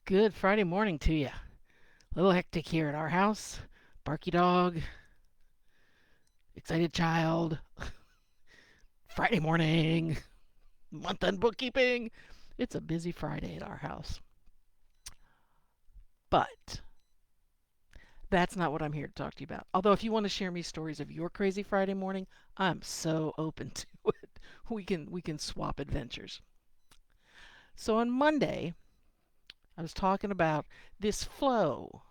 Good Friday morning to you. A little hectic here at our house. Barky dog, excited child, Friday morning, month end bookkeeping. It's a busy Friday at our house. But that's not what I'm here to talk to you about. Although, if you want to share me stories of your crazy Friday morning, I'm so open to it. We can swap adventures. So on Monday, I was talking about this flow,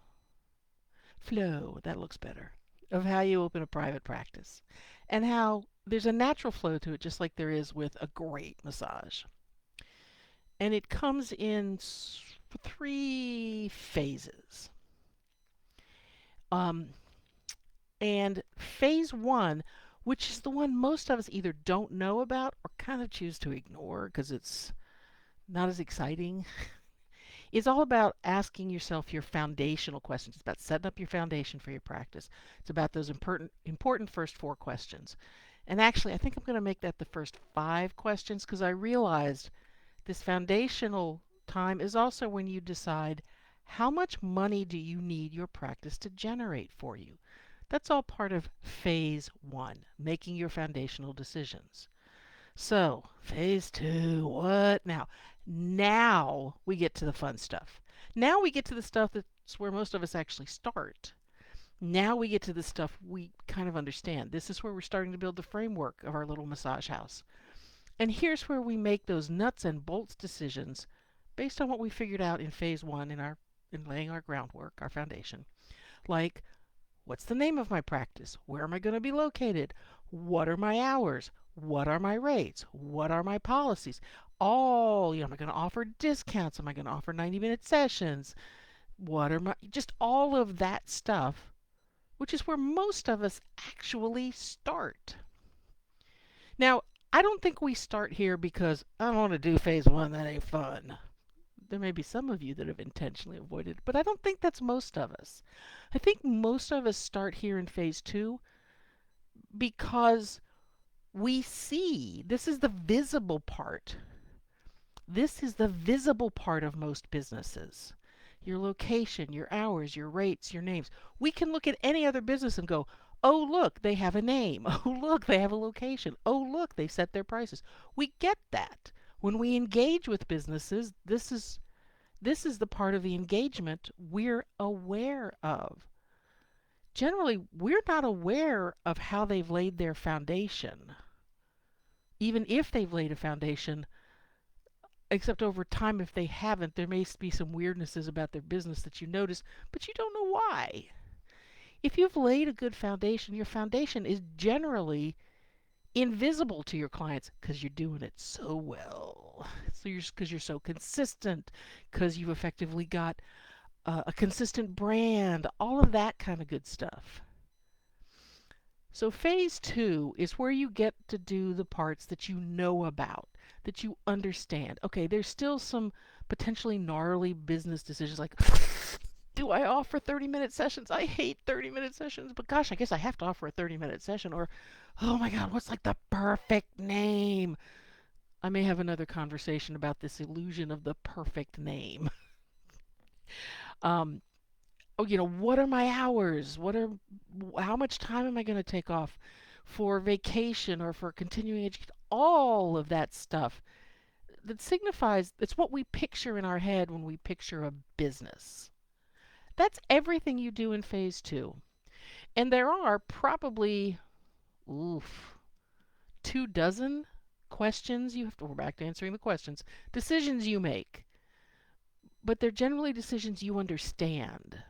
that looks better, of how you open a private practice and how there's a natural flow to it, just like there is with a great massage. And it comes in three phases. Um, and phase one, which is the one most of us either don't know about or kind of choose to ignore because it's not as exciting, is all about asking yourself your foundational questions. It's about setting up your foundation for your practice. It's about those important first four questions. And actually, I think I'm going to make that the first five questions because I realized this foundational time is also when you decide how much money do you need your practice to generate for you. That's all part of phase one, making your foundational decisions. So, phase two, what now? Now we get to the fun stuff. Now we get to the stuff that's where most of us actually start. Now we get to the stuff we kind of understand. This is where we're starting to build the framework of our little massage house. And here's where we make those nuts and bolts decisions based on what we figured out in phase one in laying our groundwork, our foundation. Like, what's the name of my practice? Where am I going to be located? What are my hours? What are my rates? What are my policies? Am I going to offer discounts? Am I going to offer 90-minute sessions? What are just all of that stuff, which is where most of us actually start. Now, I don't think we start here because I want to do phase one, that ain't fun. There may be some of you that have intentionally avoided it, but I don't think that's most of us. I think most of us start here in phase two because we see this is the visible part. This is the visible part of most businesses. Your location, your hours, your rates, your names. We can look at any other business and go, oh, look, they have a name. Oh, look, they have a location. Oh, look, they set their prices. We get that. When we engage with businesses, this is the part of the engagement we're aware of. Generally, we're not aware of how they've laid their foundation, even if they've laid a foundation, except over time, if they haven't, there may be some weirdnesses about their business that you notice, but you don't know why. If you've laid a good foundation, your foundation is generally invisible to your clients because you're doing it so well. Because you're so consistent, because you've effectively got a consistent brand, all of that kind of good stuff. So phase two is where you get to do the parts that you know about, that you understand. Okay, there's still some potentially gnarly business decisions like, do I offer 30-minute sessions? I hate 30-minute sessions, but gosh, I guess I have to offer a 30-minute session. Or, oh my God, what's like the perfect name? I may have another conversation about this illusion of the perfect name. um, what are my hours? How much time am I going to take off for vacation or for continuing education? All of that stuff that signifies it's what we picture in our head when we picture a business. That's everything you do in phase two. And there are probably, oof, 24 questions you have to, we're back to answering the questions, decisions you make. But they're generally decisions you understand.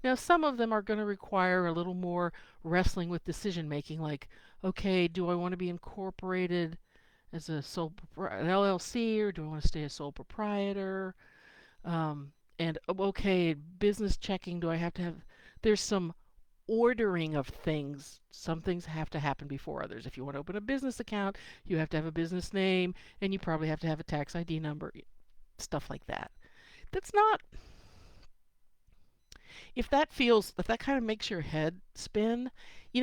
Now, some of them are going to require a little more wrestling with decision making, like, okay, do I want to be incorporated as an LLC, or do I want to stay a sole proprietor? And okay, business checking, do I have to have? There's some ordering of things. Some things have to happen before others. If you want to open a business account, you have to have a business name, and you probably have to have a tax ID number, stuff like that. That's not if that kind of makes your head spin,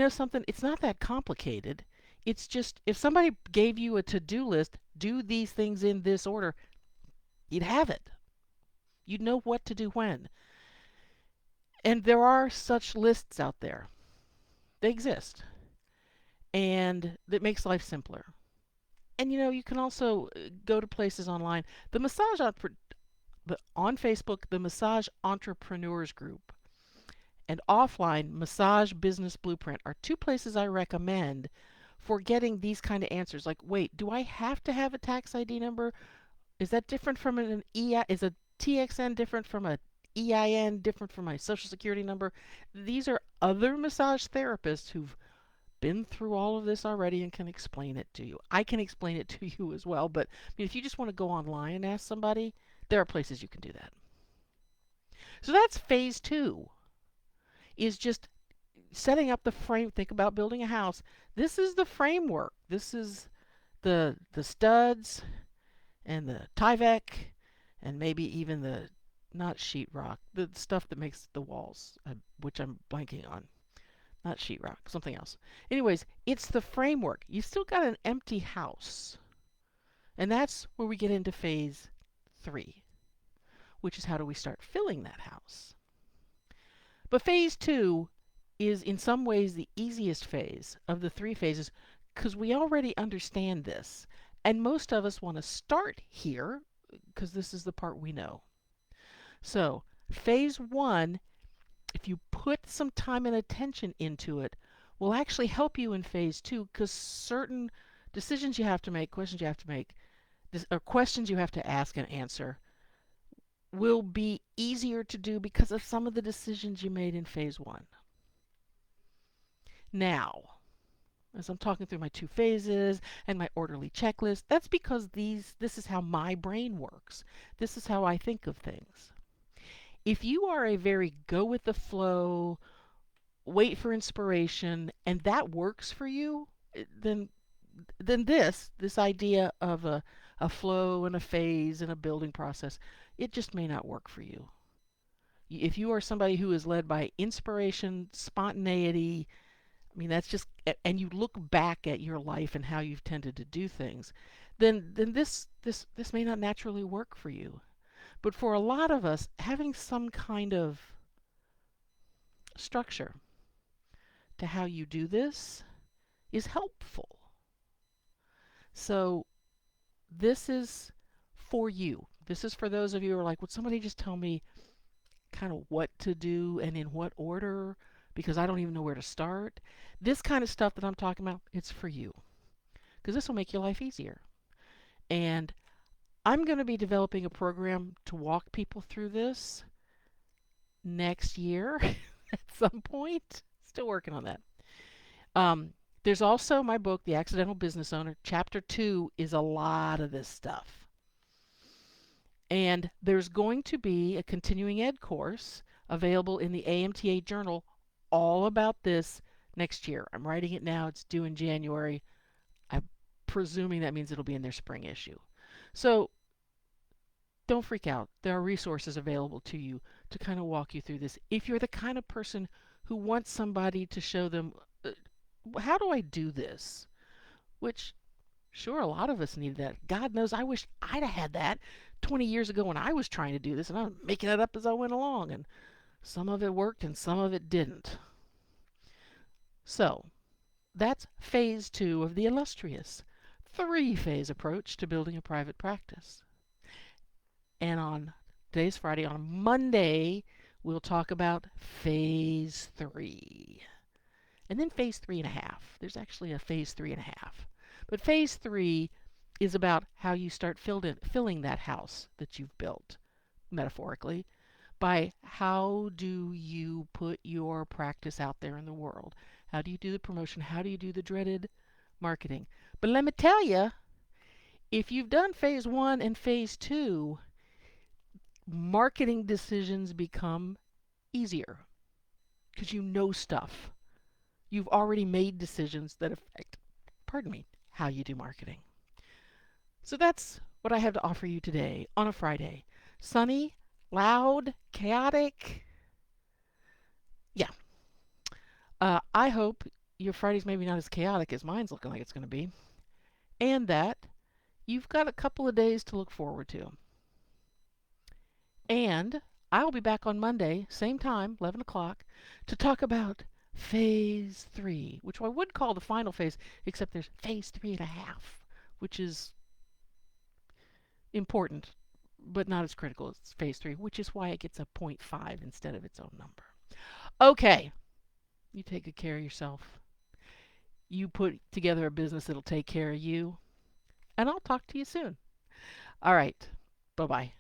something, it's not that complicated. It's just if somebody gave you a to-do list, do these things in this order, you'd have it. You know what to do when. And there are such lists out there. They exist. And that makes life simpler. And you can also go to places online. On Facebook, the Massage Entrepreneurs Group and offline Massage Business Blueprint are two places I recommend for getting these kind of answers. Like, wait, do I have to have a tax ID number? Is that different from an EI? Is a TXN different from a EIN, different from my social security number? These are other massage therapists who've been through all of this already and can explain it to you. I can explain it to you as well, but if you just want to go online and ask somebody, there are places you can do that. So that's phase two, is just setting up the frame. Think about building a house. This is the framework. This is the studs and the Tyvek and maybe even the not sheetrock, the stuff that makes the walls, which I'm blanking on. Not sheetrock, something else. Anyways, it's the framework. You still got an empty house. And that's where we get into phase three, which is how do we start filling that house. But phase two is in some ways the easiest phase of the three phases because we already understand this. And most of us want to start here because this is the part we know. So, phase one, if you put some time and attention into it, will actually help you in phase two because certain decisions you have to make, questions you have to make, or questions you have to ask and answer will be easier to do because of some of the decisions you made in phase one. Now, as I'm talking through my two phases and my orderly checklist, that's because this is how my brain works. This is how I think of things. If you are a very go with the flow, wait for inspiration, and that works for you, then this idea of a flow and a phase and a building process, it just may not work for you. If you are somebody who is led by inspiration, spontaneity, I mean that's just, and you look back at your life and how you've tended to do things, then this may not naturally work for you. But for a lot of us, having some kind of structure to how you do this is helpful. So this is for you. This is for those of you who are like, would somebody just tell me kind of what to do and in what order? Because I don't even know where to start. This kind of stuff that I'm talking about, it's for you. Because this will make your life easier. And I'm going to be developing a program to walk people through this next year at some point. Still working on that. There's also my book, The Accidental Business Owner. Chapter 2 is a lot of this stuff. And there's going to be a continuing ed course available in the AMTA Journal all about this next year. I'm writing it now. It's due in January. I'm presuming that means it'll be in their spring issue. So don't freak out. There are resources available to you to kind of walk you through this. If you're the kind of person who wants somebody to show them, how do I do this? Which, sure, a lot of us need that. God knows I wish I'd have had that 20 years ago when I was trying to do this, and I was making it up as I went along, and some of it worked and some of it didn't. So, that's phase 2 of the illustrious 3-phase approach to building a private practice. And on today's Friday, on Monday, we'll talk about phase 3. And then phase 3.5. There's actually a phase 3.5. But phase 3 is about how you start filling that house that you've built, metaphorically, by how do you put your practice out there in the world? How do you do the promotion? How do you do the dreaded marketing? But let me tell you, if you've done phase 1 and phase 2, marketing decisions become easier because you know stuff. You've already made decisions that affect, how you do marketing. So that's what I have to offer you today on a Friday. Sunny, loud, chaotic. Yeah. I hope your Friday's maybe not as chaotic as mine's looking like it's going to be. And that you've got a couple of days to look forward to. And I'll be back on Monday, same time, 11 o'clock, to talk about phase 3, which I would call the final phase, except there's phase 3.5, which is important, but not as critical as phase 3, which is why it gets a point 0.5 instead of its own number. Okay, you take good care of yourself. You put together a business that'll take care of you, and I'll talk to you soon. All right, bye bye.